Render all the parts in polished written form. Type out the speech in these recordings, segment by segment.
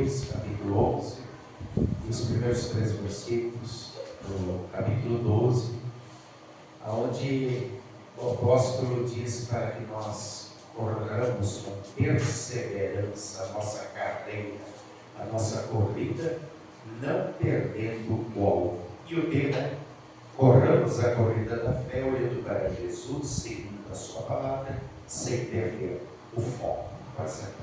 2, capítulo 11, e os primeiros 3 versículos do capítulo 12, onde o apóstolo diz para que nós corramos com perseverança a nossa carreira, a nossa corrida, não perdendo o alvo. E o tema é: corramos a corrida da fé, olhando para Jesus, seguindo a sua palavra, sem perder o foco. Pode sentar.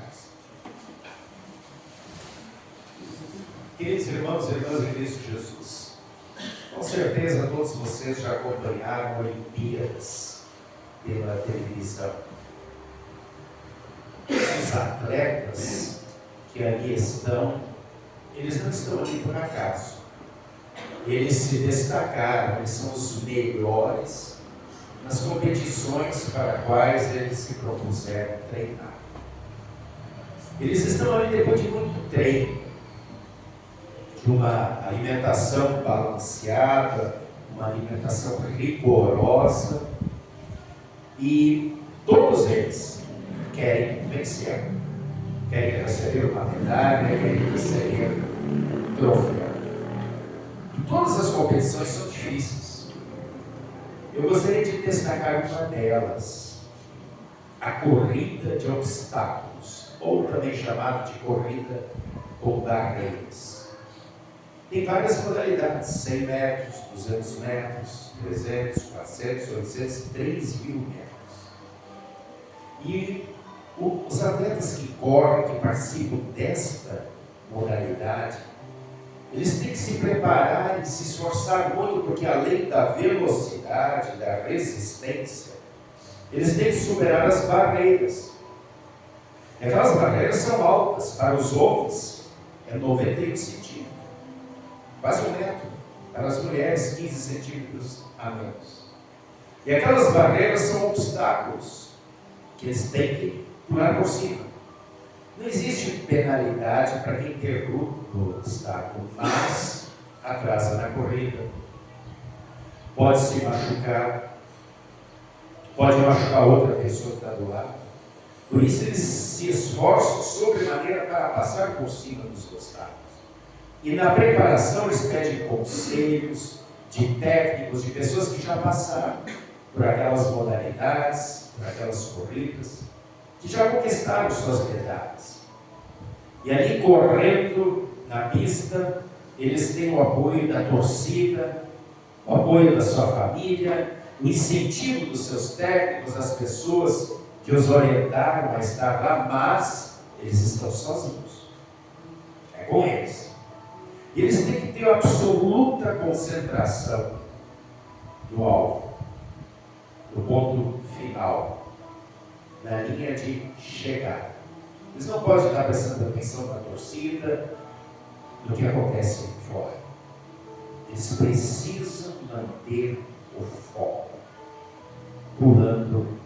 Queridos irmãos e irmãs em Cristo Jesus, com certeza todos vocês já acompanharam Olimpíadas pela televisão. Esses atletas que ali estão, eles não estão ali por acaso. Eles se destacaram, eles são os melhores nas competições para as quais eles se propuseram treinar. Eles estão ali depois de muito treino, de uma alimentação balanceada, uma alimentação rigorosa, e todos eles querem vencer, querem receber uma medalha, querem receber um troféu. E todas as competições são difíceis. Eu gostaria de destacar uma delas, a corrida de obstáculos, ou também chamada de corrida com barreiras. Tem várias modalidades: 100 metros, 200 metros, 300, 400, 800, 3.000 metros. E os atletas que correm, que participam desta modalidade, eles têm que se preparar e se esforçar muito, porque além da velocidade, da resistência, eles têm que superar as barreiras. E aquelas barreiras são altas. Para os homens é 91 centímetros, quase 1 metro. Para as mulheres, 15 centímetros a menos. E aquelas barreiras são obstáculos que eles têm que pular por cima. Não existe penalidade para quem derruba o obstáculo, mas atrasa na corrida, pode se machucar, pode machucar outra pessoa que está do lado. Por isso eles se esforçam sobremaneira para passar por cima dos obstáculos. E na preparação eles pedem conselhos de técnicos, de pessoas que já passaram por aquelas modalidades, por aquelas corridas, que já conquistaram suas medalhas. E ali correndo na pista, eles têm o apoio da torcida, o apoio da sua família, o incentivo dos seus técnicos, das pessoas que os orientaram a estar lá, mas eles estão sozinhos. É com eles. E eles têm que ter absoluta concentração no alvo, no ponto final, na linha de chegada. Eles não podem estar prestando atenção na torcida, no que acontece fora. Eles precisam manter o foco, pulando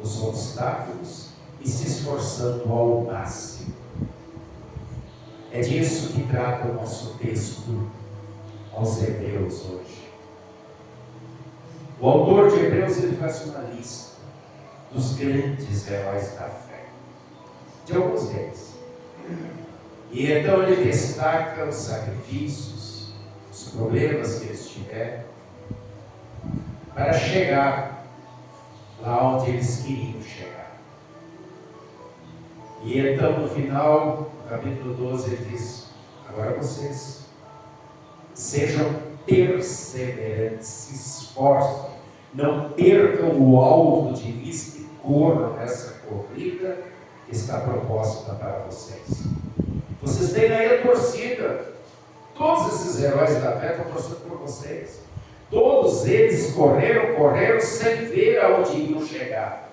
os obstáculos e se esforçando ao máximo. É disso que trata o nosso texto aos Hebreus hoje. O autor de Hebreus, ele faz uma lista dos grandes heróis da fé, de alguns deles. E então ele destaca os sacrifícios, os problemas que eles tiveram, para chegar lá onde eles queriam chegar. E então no final, no capítulo 12, ele diz: agora vocês sejam perseverantes, se esforcem, não percam o alvo de vista e corram essa corrida que está proposta para vocês. Vocês têm aí a torcida. Todos esses heróis da fé estão torcendo por vocês. Todos eles correram sem ver aonde iriam chegar.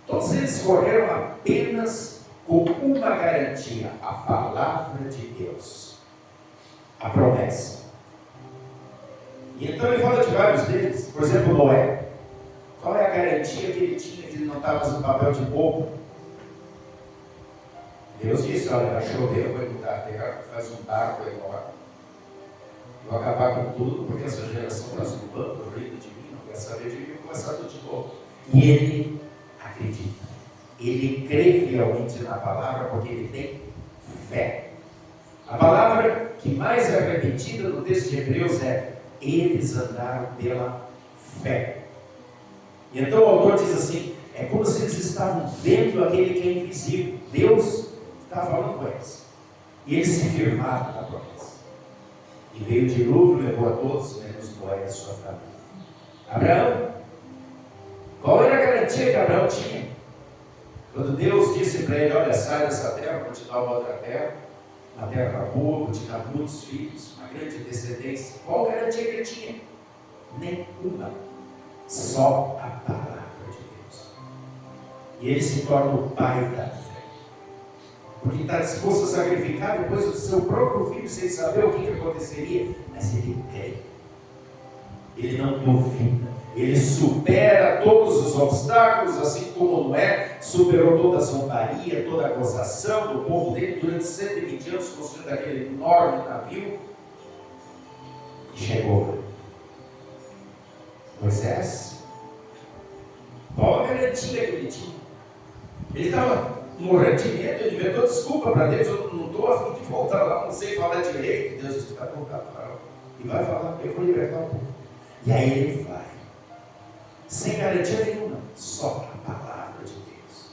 Todos eles correram apenas com uma garantia: a palavra de Deus, a promessa. E então ele fala de vários deles. Por exemplo, Noé. Qual é a garantia que ele tinha que ele não estava fazendo papel de bobo? Deus disse: olha, vai chover, vai mudar a terra, faz um barco enorme. Vou acabar com tudo, porque essa geração está zombando, rindo de mim, não quer saber de mim, vou começar tudo de novo. E ele acredita. Ele crê fielmente na palavra, porque ele tem fé. A palavra que mais é repetida no texto de Hebreus é: eles andaram pela fé. E então o autor diz assim: é como se eles estavam vendo aquele que é invisível. Deus estava falando com eles. E eles se firmaram na promessa. E veio o dilúvio, levou a todos, menos Noé e a sua família. Abraão, qual era a garantia que Abraão tinha? Quando Deus disse para ele: olha, sai dessa terra, vou te dar uma outra terra, uma terra boa, vou te dar muitos filhos, uma grande descendência. Qual a garantia que ele tinha? Nenhuma. Só a palavra de Deus. E ele se torna o pai da fé. Porque está disposto a sacrificar depois do seu próprio filho, sem saber o que aconteceria. Mas ele crê. Ele não duvida. Ele supera todos os obstáculos, assim como Noé superou toda a zombaria, toda a gozação do povo dele durante 120 anos, construindo aquele enorme navio. E chegou. Moisés, qual a garantia que ele tinha? Ele estava morrendo de medo, ele inventou desculpa para Deus: eu não estou a fim de voltar lá, não sei falar direito. Deus disse: vai voltar para lá. E vai falar: eu vou libertar o povo. E aí ele vai, sem garantia nenhuma, só a palavra de Deus.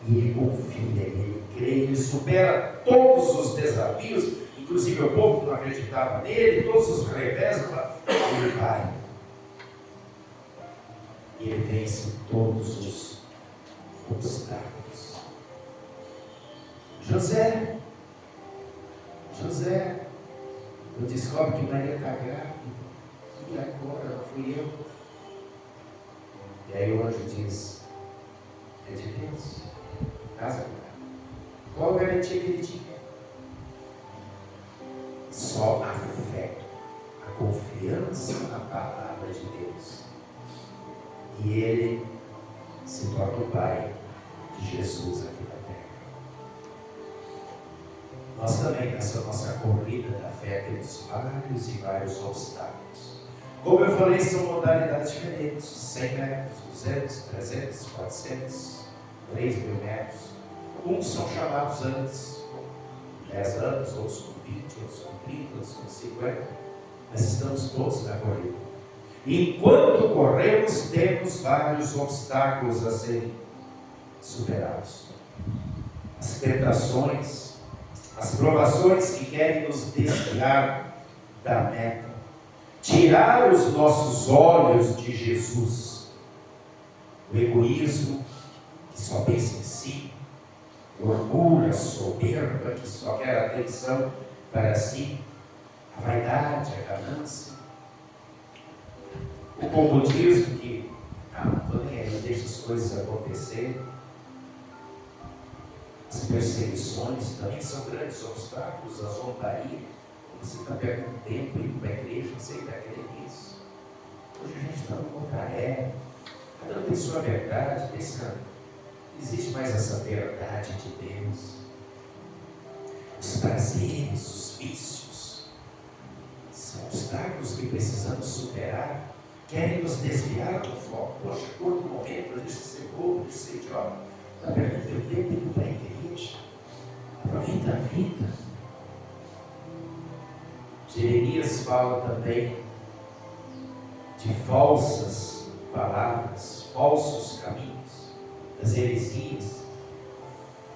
E ele confia, ele crê, ele supera todos os desafios, inclusive o povo que não acreditava nele, todos os revés. Ele vai. E ele vence todos os obstáculos. José, eu descobro que Maria está grávida. E agora? Não fui eu. E aí o anjo diz: é de Deus. Casa com ela. Qual a garantia que ele tinha? Só a fé, a confiança na palavra de Deus. E ele se torna o pai de Jesus aqui na terra. Nós também, nessa nossa corrida da fé, temos vários e vários obstáculos. Como eu falei, são modalidades diferentes: 100 metros, 200, 300, 400, 3 mil metros. Uns são chamados antes, 10 anos, outros com 20, outros com 30, outros com 50. Mas estamos todos na corrida. Enquanto corremos, temos vários obstáculos a serem superados. As tentações, as provações que querem nos desviar da meta, tirar os nossos olhos de Jesus. O egoísmo, que só pensa em si, o orgulho, a soberba, que só quer atenção para si, a vaidade, a ganância, o comodismo, que não estou nem aí, deixa as coisas acontecerem. As perseguições também são grandes obstáculos, a zombaria. Você está perdendo tempo indo para a igreja, você ainda crê nisso. Hoje a gente está no contrário. Cada um tem sua verdade, não existe mais essa verdade de Deus. Os prazeres, os vícios, são obstáculos que precisamos superar. Querem nos desviar do foco. Poxa, todo momento, deixa de ser bobo, deixa de ser idiota. Está perdendo teu tempo indo para a igreja. Aproveita a vida. Jeremias fala também de falsas palavras, falsos caminhos, das heresias.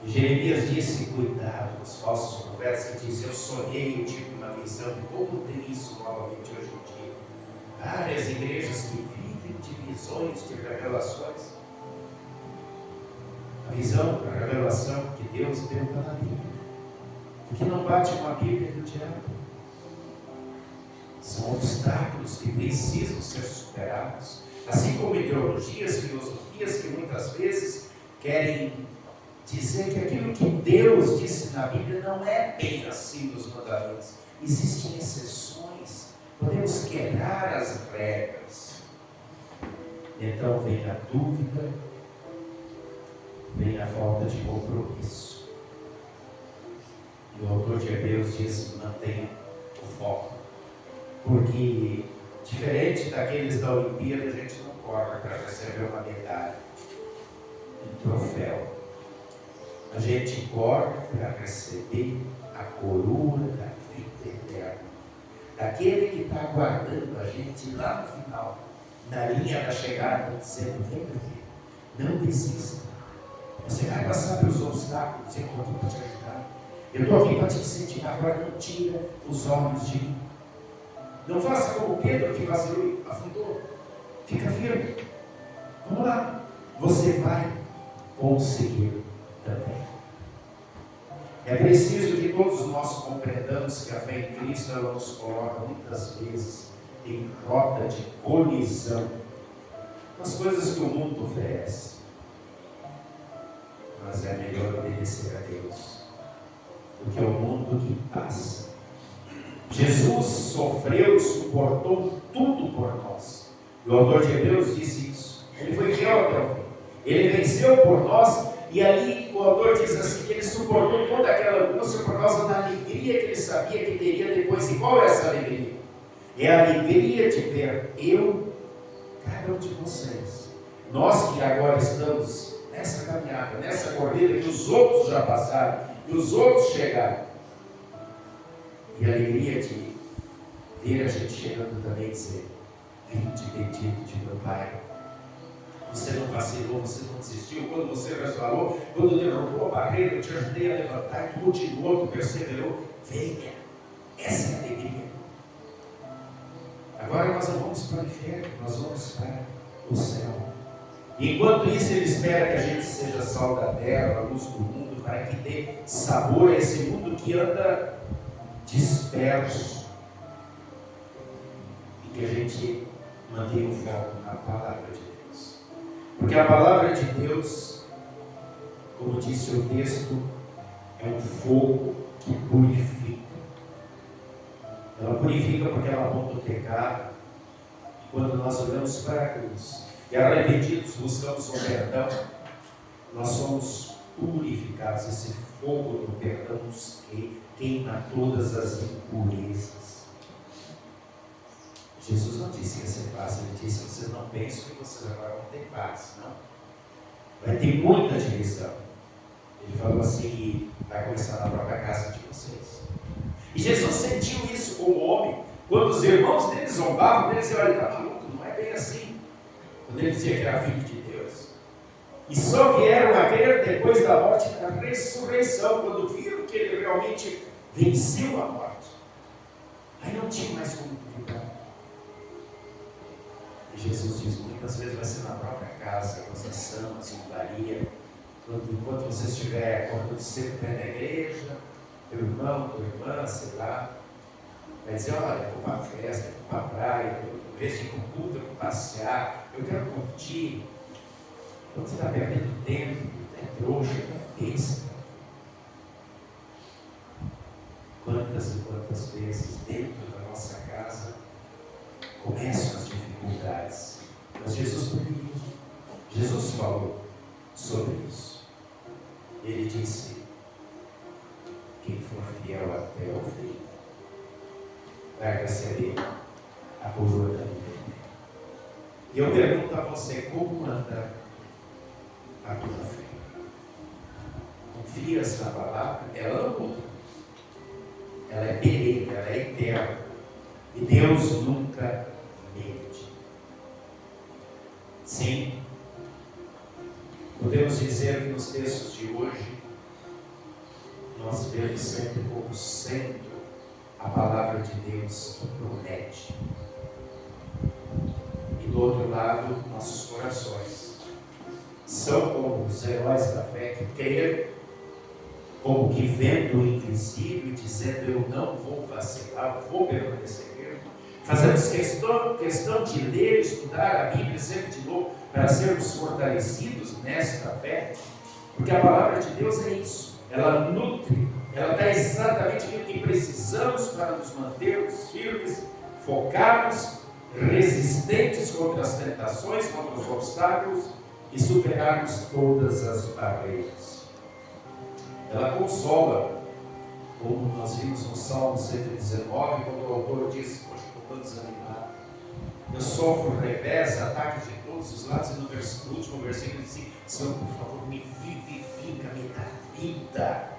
E Jeremias disse: cuidado dos falsos profetas que dizem: eu sonhei, eu tive uma visão. E como tem isso novamente hoje em dia? Várias igrejas que vivem de visões, de revelações. A visão, a revelação que Deus deu está na Bíblia. O que não bate com a Bíblia é do diabo. São obstáculos que precisam ser superados. Assim como ideologias, filosofias que muitas vezes querem dizer que aquilo que Deus disse na Bíblia não é bem assim nos mandamentos. Existem exceções. Podemos quebrar as regras. Então vem a dúvida, vem a falta de compromisso. E o autor de Hebreus diz: mantenha o foco. Porque, diferente daqueles da Olimpíada, a gente não corre para receber uma medalha, um troféu. a gente corre para receber a coroa da vida eterna, daquele que está aguardando a gente lá no final, na linha da chegada, dizendo: vem aqui, não desista. Você vai passar pelos obstáculos, eu estou aqui para te ajudar. Eu estou aqui para te incentivar. Agora não tira os olhos de mim. Não faça como Pedro, que vacilou e afundou. Fica firme. Vamos lá. Você vai conseguir também. É preciso que todos nós compreendamos que a fé em Cristo ela nos coloca muitas vezes em rota de colisão com as coisas que o mundo oferece. Mas é melhor obedecer a Deus do que ao mundo que passa. Jesus sofreu e suportou tudo por nós. E o autor de Hebreus disse isso. Ele foi fiel até o fim. Ele venceu por nós. E ali o autor diz assim, que ele suportou toda aquela angústia por causa da alegria que ele sabia que teria depois. E qual é essa alegria? É a alegria de ver cada um de vocês. Nós que agora estamos nessa caminhada, nessa corrida, que os outros já passaram, que os outros chegaram. E a alegria de ver a gente chegando também e dizer: vinde bendito de meu Pai. Você não vacilou, você não desistiu. Quando você resvalou, quando derrubou a barreira, eu te ajudei a levantar, tu continuou, tu perseverou. Venha, essa é a alegria. Agora nós não vamos para o inferno, nós vamos para o céu. Enquanto isso, Ele espera que a gente seja sal da terra, a luz do mundo, para que dê sabor a esse mundo que anda disperso. E que a gente mantenha o foco na palavra de Deus. Porque a palavra de Deus, como disse o texto, é um fogo que purifica. Ela purifica porque ela aponta o pecado. E quando nós olhamos para a cruz e arrependidos buscamos o perdão, nós somos purificados. Esse fogo do perdão nos queima todas as impurezas. Jesus não disse que ia ser fácil, Ele disse: vocês não pensam que vocês agora vão ter paz, não. Vai ter muita divisão. Ele falou assim: vai começar na própria casa de vocês. E Jesus sentiu isso como homem, quando os irmãos dele zombavam, ele dizia: olha, ele está maluco, não é bem assim. Quando ele dizia que era filho de Deus. E só vieram a crer depois da morte e da ressurreição, quando viram que ele realmente venceu a morte. Aí não tinha mais como duvidar. E Jesus diz: muitas vezes vai ser na própria casa, gozação, zombaria. Enquanto você estiver acordando cedo para ir na igreja, teu irmão, tua irmã, sei lá, vai dizer: olha, eu vou para a festa, eu vou para a praia, em vez de ir para o culto, eu vou passear, eu quero curtir. Quando você está perdendo tempo, é trouxa, é besta. Quantas e quantas vezes dentro da nossa casa começam as dificuldades. Mas Jesus falou sobre isso. Ele disse: quem for fiel até o fim vai receber a coroa da vida. E eu pergunto a você: como anda a tua fé? Confias na palavra? Ela não muda. Ela é perene, ela é eterna. E Deus nunca mente. Sim, podemos dizer que nos textos de hoje nós vemos sempre como sendo a palavra de Deus que promete. E do outro lado, nossos corações são como os heróis da fé que creram, como que vendo o invisível e dizendo: eu não vou vacilar, eu vou permanecer firme. Fazemos questão de ler, estudar a Bíblia sempre de novo, para sermos fortalecidos nesta fé, porque a palavra de Deus é isso, ela nutre, ela dá exatamente aquilo que precisamos para nos mantermos firmes, focados, resistentes contra as tentações, contra os obstáculos e superarmos todas as barreiras. Ela consola, como nós vimos no Salmo 119, quando o autor diz: poxa, estou tão desanimado. Eu sofro revés, ataques de todos os lados. E no último versículo ele diz assim: Senhor, por favor, me vivifica, me dá vida,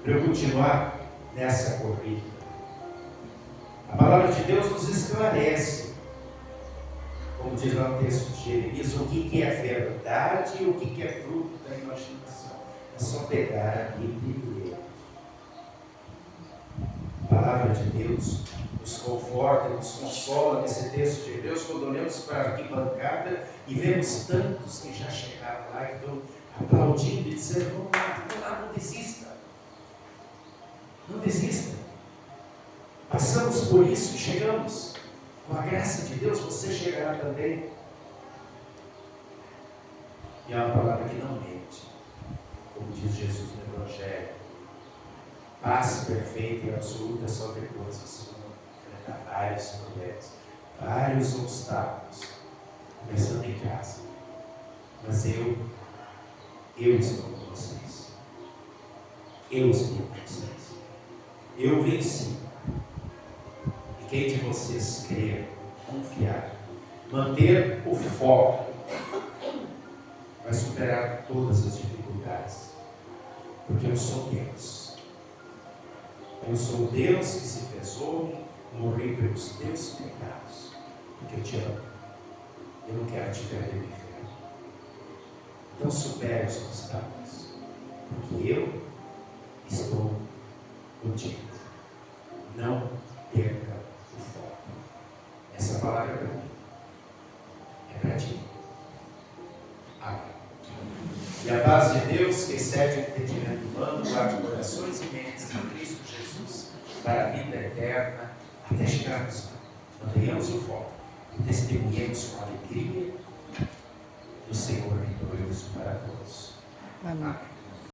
para eu continuar nessa corrida. A palavra de Deus nos esclarece, como diz lá no texto de Jeremias, o que é verdade e o que é fruto da imaginação. É só pegar a Bíblia e ler. A palavra de Deus nos conforta, nos consola nesse texto de Deus, quando olhamos para a arquibancada e vemos tantos que já chegaram lá e estão aplaudindo e dizendo: vamos lá, não desista. Não desista. Passamos por isso e chegamos. Com a graça de Deus, você chegará também. E é uma palavra que não mente, como diz Jesus no Evangelho. Paz perfeita e absoluta só depois você vai enfrentar vários problemas, vários obstáculos, começando em casa. Mas eu estou com vocês. Eu estou com vocês. Eu venci. E quem de vocês crer, confiar, manter o foco, vai superar todas as dificuldades. Porque eu sou Deus. Eu sou Deus que se fez homem, morri pelos teus pecados, porque eu te amo. Eu não quero te perder no inferno. Então supere os obstáculos, porque eu estou contigo. Não perca o foco. Essa palavra é para mim. É para ti. Amém. E a paz de Deus, que excede o entendimento humano, guarde corações e mentes em Cristo Jesus, para a vida eterna, até chegarmos lá. Mantenhamos o foco e testemunhemos com alegria do Senhor vitorioso para todos. Amém.